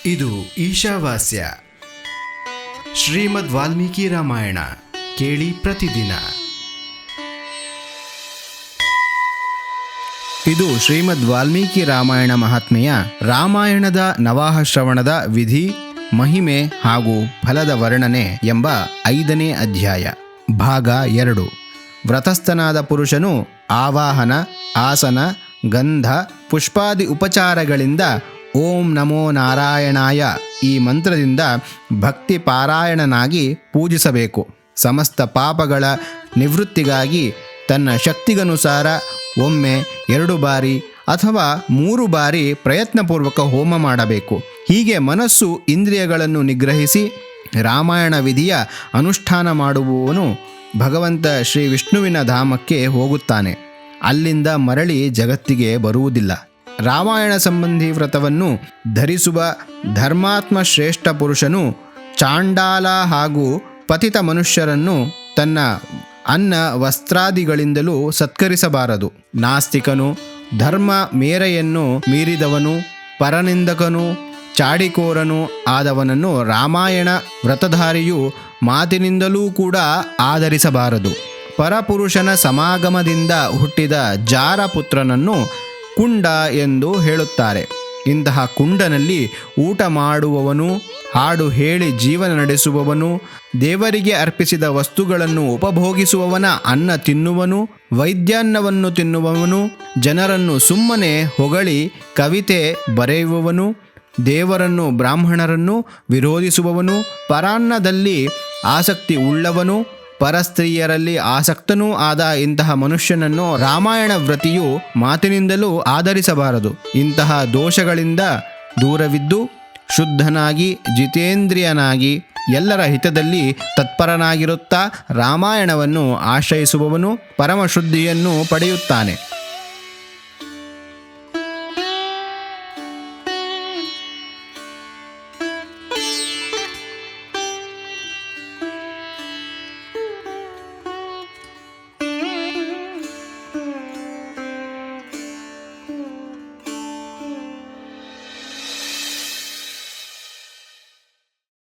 ಇದು ಈಶಾವಾಸ್ಯ ಶ್ರೀಮದ್ ವಾಲ್ಮೀಕಿ ರಾಮಾಯಣ ಕೇಳಿ ಪ್ರತಿದಿನ. ಇದು ಶ್ರೀಮದ್ ವಾಲ್ಮೀಕಿ ರಾಮಾಯಣ ಮಹಾತ್ಮೆಯ ರಾಮಾಯಣದ ನವಾಹ ಶ್ರವಣದ ವಿಧಿ, ಮಹಿಮೆ ಹಾಗೂ ಫಲದ ವರ್ಣನೆ ಎಂಬ 5ನೇ ಅಧ್ಯಾಯ, ಭಾಗ 2. ವ್ರತಸ್ಥನಾದ ಪುರುಷನು ಆವಾಹನ, ಆಸನ, ಗಂಧ, ಪುಷ್ಪಾದಿ ಉಪಚಾರಗಳಿಂದ ಓಂ ನಮೋ ನಾರಾಯಣಾಯ ಈ ಮಂತ್ರದಿಂದ ಭಕ್ತಿ ಪಾರಾಯಣನಾಗಿ ಪೂಜಿಸಬೇಕು. ಸಮಸ್ತ ಪಾಪಗಳ ನಿವೃತ್ತಿಗಾಗಿ ತನ್ನ ಶಕ್ತಿಗನುಸಾರ ಒಮ್ಮೆ 2 ಬಾರಿ ಅಥವಾ 3 ಬಾರಿ ಪ್ರಯತ್ನಪೂರ್ವಕ ಹೋಮ ಮಾಡಬೇಕು. ಹೀಗೆ ಮನಸ್ಸು ಇಂದ್ರಿಯಗಳನ್ನು ನಿಗ್ರಹಿಸಿ ರಾಮಾಯಣ ವಿಧಿಯ ಅನುಷ್ಠಾನ ಮಾಡುವವನು ಭಗವಂತ ಶ್ರೀ ವಿಷ್ಣುವಿನ ಧಾಮಕ್ಕೆ ಹೋಗುತ್ತಾನೆ. ಅಲ್ಲಿಂದ ಮರಳಿ ಜಗತ್ತಿಗೆ ಬರುವುದಿಲ್ಲ. ರಾಮಾಯಣ ಸಂಬಂಧಿ ವ್ರತವನ್ನು ಧರಿಸುವ ಧರ್ಮಾತ್ಮ ಶ್ರೇಷ್ಠ ಪುರುಷನು ಚಾಂಡಾಲ ಹಾಗೂ ಪತಿತ ಮನುಷ್ಯರನ್ನು ತನ್ನ ಅನ್ನ ವಸ್ತ್ರಾದಿಗಳಿಂದಲೂ ಸತ್ಕರಿಸಬಾರದು. ನಾಸ್ತಿಕನು, ಧರ್ಮ ಮೇರೆಯನ್ನು ಮೀರಿದವನು, ಪರನಿಂದಕನು, ಚಾಡಿಕೋರನು ಆದವನನ್ನು ರಾಮಾಯಣ ವ್ರತಧಾರಿಯು ಮಾತಿನಿಂದಲೂ ಕೂಡ ಆದರಿಸಬಾರದು. ಪರಪುರುಷನ ಸಮಾಗಮದಿಂದ ಹುಟ್ಟಿದ ಜಾರಪುತ್ರನನ್ನು ಕುಂಡ ಎಂದು ಹೇಳುತ್ತಾರೆ. ಇಂತಹ ಕುಂಡನಲ್ಲಿ ಊಟ ಮಾಡುವವನು, ಹಾಡು ಹೇಳಿ ಜೀವನ ನಡೆಸುವವನು, ದೇವರಿಗೆ ಅರ್ಪಿಸಿದ ವಸ್ತುಗಳನ್ನು ಉಪಭೋಗಿಸುವವನ ಅನ್ನ ತಿನ್ನುವನು, ವೈದ್ಯಾನ್ನವನ್ನು ತಿನ್ನುವವನು, ಜನರನ್ನು ಸುಮ್ಮನೆ ಹೊಗಳಿ ಕವಿತೆ ಬರೆಯುವವನು, ದೇವರನ್ನು ಬ್ರಾಹ್ಮಣರನ್ನು ವಿರೋಧಿಸುವವನು, ಪರಾನ್ನದಲ್ಲಿ ಆಸಕ್ತಿ ಉಳ್ಳವನು, ಪರಸ್ತ್ರೀಯರಲ್ಲಿ ಆಸಕ್ತನೂ ಆದ ಇಂತಹ ಮನುಷ್ಯನನ್ನು ರಾಮಾಯಣ ವ್ರತಿಯು ಮಾತಿನಿಂದಲೂ ಆದರಿಸಬಾರದು. ಇಂತಹ ದೋಷಗಳಿಂದ ದೂರವಿದ್ದು ಶುದ್ಧನಾಗಿ ಜಿತೇಂದ್ರಿಯನಾಗಿ ಎಲ್ಲರ ಹಿತದಲ್ಲಿ ತತ್ಪರನಾಗಿರುತ್ತಾ ರಾಮಾಯಣವನ್ನು ಆಶ್ರಯಿಸುವವನು ಪರಮಶುದ್ಧಿಯನ್ನು ಪಡೆಯುತ್ತಾನೆ.